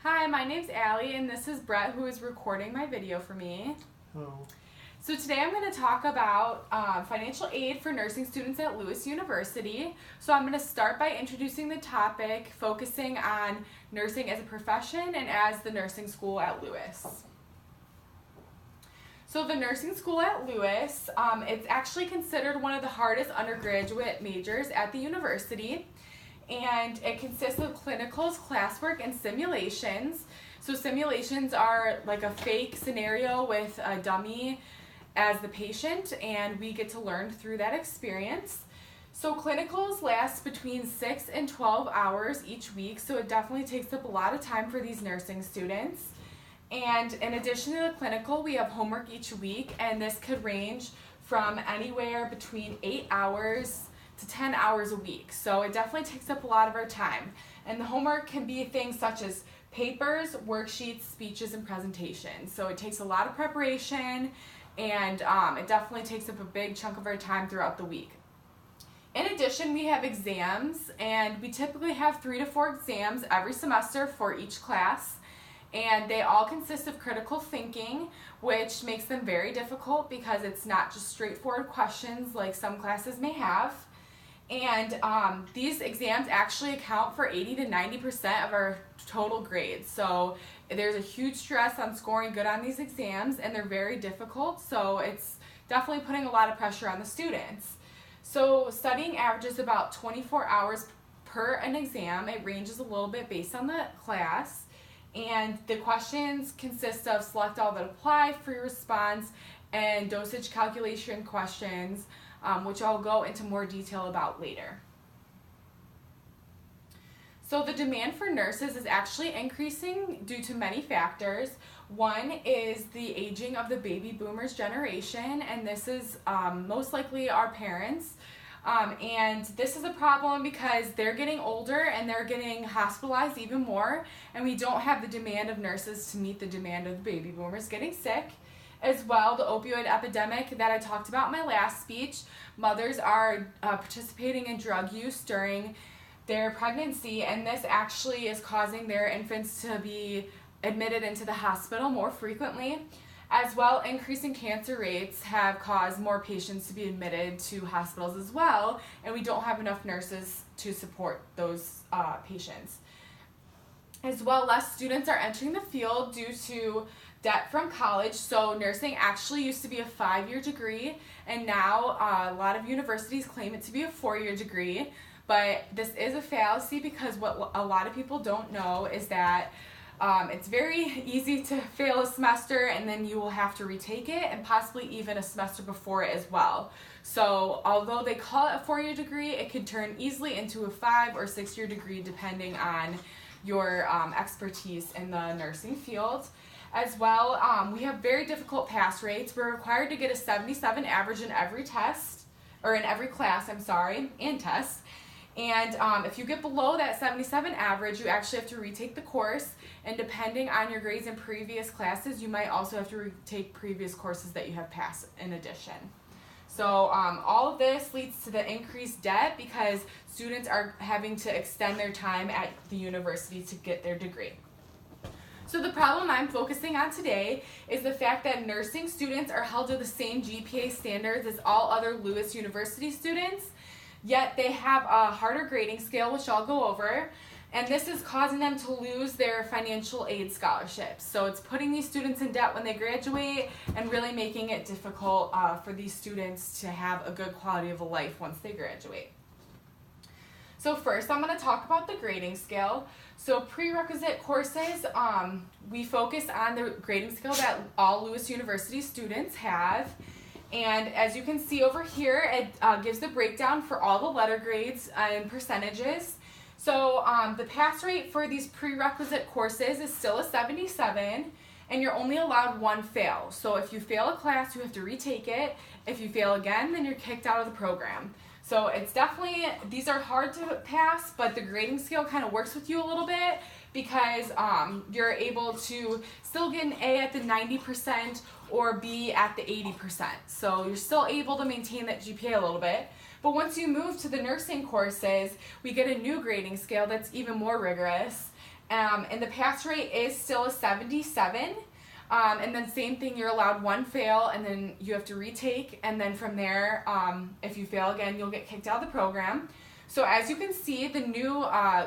Hi, my name's Allie, and this is Brett, who is recording my video for me. Hello. So today I'm going to talk about financial aid for nursing students at Lewis University. So I'm going to start by introducing the topic, focusing on nursing as a profession and as the nursing school at Lewis. So the nursing school at Lewis, it's actually considered one of the hardest undergraduate majors at the university. And it consists of clinicals, classwork, and simulations. So simulations are like a fake scenario with a dummy as the patient, and we get to learn through that experience. So clinicals last between 6 and 12 hours each week, so it definitely takes up a lot of time for these nursing students. And in addition to the clinical, we have homework each week, and this could range from anywhere between 8 hours to 10 hours a week. So it definitely takes up a lot of our time. And the homework can be things such as papers, worksheets, speeches, and presentations. So it takes a lot of preparation, and it definitely takes up a big chunk of our time throughout the week. In addition, we have exams, and we typically have 3 to 4 exams every semester for each class. And they all consist of critical thinking, which makes them very difficult because it's not just straightforward questions like some classes may have. And these exams actually account for 80 to 90% of our total grades. So there's a huge stress on scoring good on these exams, and they're very difficult. So it's definitely putting a lot of pressure on the students. So studying averages about 24 hours per an exam. It ranges a little bit based on the class. And the questions consist of select all that apply, free response, and dosage calculation questions, which I'll go into more detail about later. So the demand for nurses is actually increasing due to many factors. One is the aging of the baby boomers generation, and this is most likely our parents. And this is a problem because they're getting older and they're getting hospitalized even more, and we don't have the demand of nurses to meet the demand of the baby boomers getting sick. As well, the opioid epidemic that I talked about in my last speech, mothers are participating in drug use during their pregnancy, and this actually is causing their infants to be admitted into the hospital more frequently. As well, increasing cancer rates have caused more patients to be admitted to hospitals as well, and we don't have enough nurses to support those patients. As well, less students are entering the field due to debt from college. So nursing actually used to be a 5-year degree, and now a lot of universities claim it to be a 4-year degree. But this is a fallacy because what a lot of people don't know is that it's very easy to fail a semester, and then you will have to retake it, and possibly even a semester before it as well. So although they call it a 4-year degree, it could turn easily into a 5 or 6-year degree depending on your expertise in the nursing field. As well, we have very difficult pass rates. We're required to get a 77 average in every test, or in every class, and test. And if you get below that 77 average, you actually have to retake the course. And depending on your grades in previous classes, you might also have to retake previous courses that you have passed in addition. So all of this leads to the increased debt because students are having to extend their time at the university to get their degree. So the problem I'm focusing on today is the fact that nursing students are held to the same GPA standards as all other Lewis University students, yet they have a harder grading scale, which I'll go over, and this is causing them to lose their financial aid scholarships. So it's putting these students in debt when they graduate and really making it difficult for these students to have a good quality of life once they graduate. So first, I'm going to talk about the grading scale. So prerequisite courses, we focus on the grading scale that all Lewis University students have. And as you can see over here, it gives the breakdown for all the letter grades and percentages. So the pass rate for these prerequisite courses is still a 77, and you're only allowed one fail. So if you fail a class, you have to retake it. If you fail again, then you're kicked out of the program. So it's definitely, these are hard to pass, but the grading scale kind of works with you a little bit because you're able to still get an A at the 90% or B at the 80%. So you're still able to maintain that GPA a little bit. But once you move to the nursing courses, we get a new grading scale that's even more rigorous. And the pass rate is still a 77. And then same thing, you're allowed one fail, and then you have to retake, and then from there, if you fail again, you'll get kicked out of the program. So as you can see, the new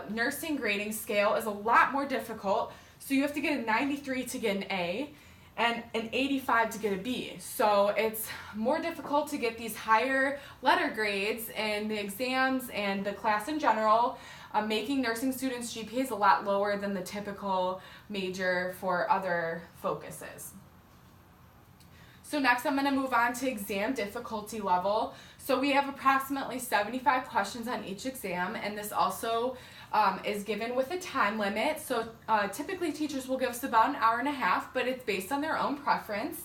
nursing grading scale is a lot more difficult. So you have to get a 93 to get an A, and an 85 to get a B. So it's more difficult to get these higher letter grades in the exams and the class in general, making nursing students' GPAs a lot lower than the typical major for other focuses. So next I'm going to move on to exam difficulty level. So we have approximately 75 questions on each exam, and this also is given with a time limit. So typically teachers will give us about an hour and a half, but it's based on their own preference.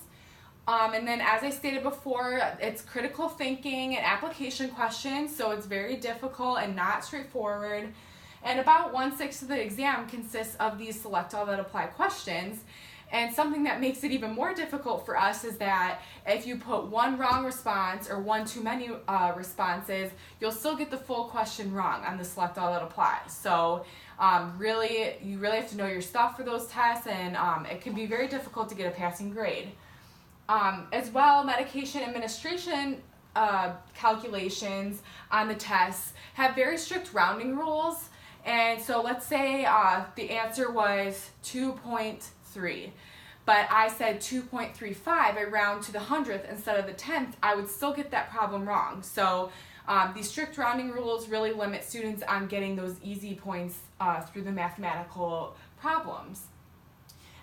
And then as I stated before, it's critical thinking and application questions, so it's very difficult and not straightforward. And about 1/6 of the exam consists of these select all that apply questions. And something that makes it even more difficult for us is that if you put one wrong response or one too many responses, you'll still get the full question wrong on the select all that apply. So you really have to know your stuff for those tests, and it can be very difficult to get a passing grade. As well, medication administration calculations on the tests have very strict rounding rules. And so let's say the answer was 2.3, but I said 2.35, I round to the 100th instead of the 10th, I would still get that problem wrong. So these strict rounding rules really limit students on getting those easy points through the mathematical problems.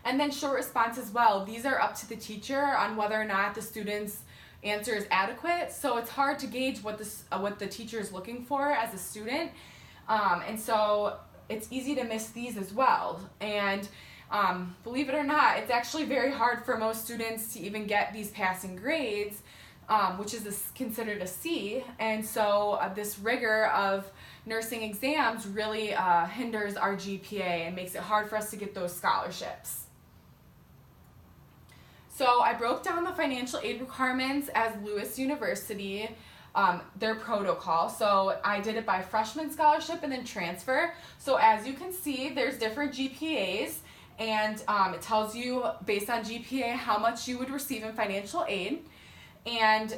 And then short response as well. These are up to the teacher on whether or not the student's answer is adequate. So it's hard to gauge what the teacher is looking for as a student. And so it's easy to miss these as well. And believe it or not, it's actually very hard for most students to even get these passing grades, which is considered a C. And so this rigor of nursing exams really hinders our GPA and makes it hard for us to get those scholarships. So I broke down the financial aid requirements as Lewis University, their protocol. So I did it by freshman scholarship and then transfer. So as you can see, there's different GPAs, and it tells you based on GPA how much you would receive in financial aid. And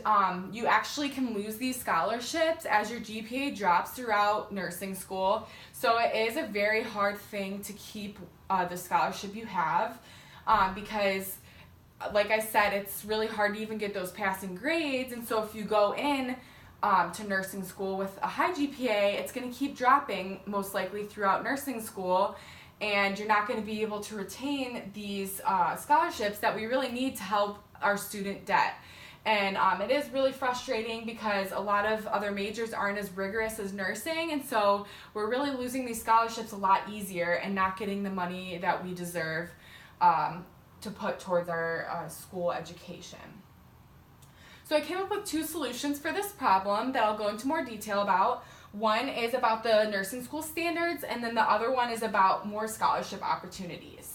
you actually can lose these scholarships as your GPA drops throughout nursing school. So it is a very hard thing to keep the scholarship you have because, like I said, it's really hard to even get those passing grades. And so if you go in to nursing school with a high GPA, it's going to keep dropping most likely throughout nursing school, and you're not going to be able to retain these scholarships that we really need to help our student debt. And it is really frustrating because a lot of other majors aren't as rigorous as nursing, and so we're really losing these scholarships a lot easier and not getting the money that we deserve to put towards our school education. So I came up with two solutions for this problem that I'll go into more detail about. One is about the nursing school standards, and then the other one is about more scholarship opportunities.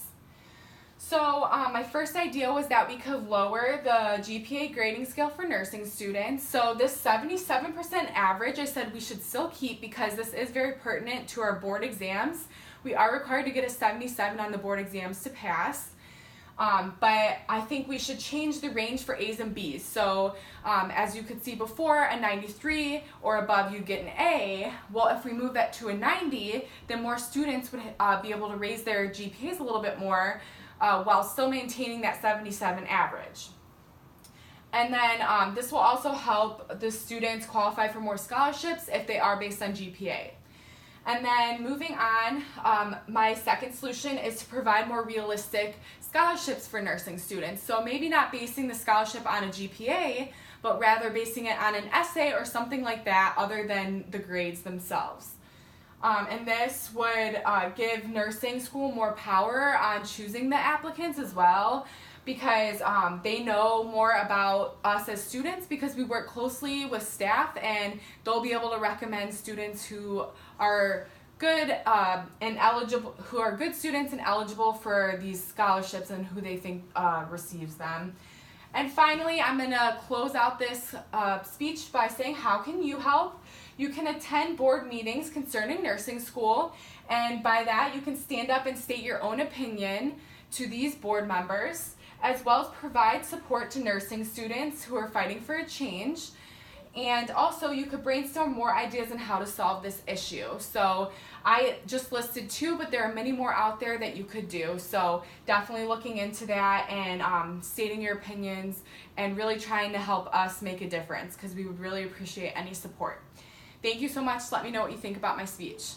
So my first idea was that we could lower the GPA grading scale for nursing students. So this 77% average I said we should still keep because this is very pertinent to our board exams. We are required to get a 77 on the board exams to pass. But I think we should change the range for A's and B's. So as you could see before, a 93 or above you get an A. Well, if we move that to a 90, then more students would be able to raise their GPAs a little bit more while still maintaining that 77 average. And then this will also help the students qualify for more scholarships if they are based on GPA. And then moving on, my second solution is to provide more realistic scholarships for nursing students. So maybe not basing the scholarship on a GPA, but rather basing it on an essay or something like that other than the grades themselves. And this would give nursing school more power on choosing the applicants as well, because they know more about us as students because we work closely with staff, and they'll be able to recommend students who are good and eligible, who are good students and eligible for these scholarships and who they think receives them. And finally, I'm going to close out this speech by saying, how can you help? You can attend board meetings concerning nursing school, and by that you can stand up and state your own opinion to these board members, as well as provide support to nursing students who are fighting for a change. And also you could brainstorm more ideas on how to solve this issue. So I just listed 2, but there are many more out there that you could do. So definitely looking into that and stating your opinions and really trying to help us make a difference, because we would really appreciate any support. Thank you so much. Let me know what you think about my speech.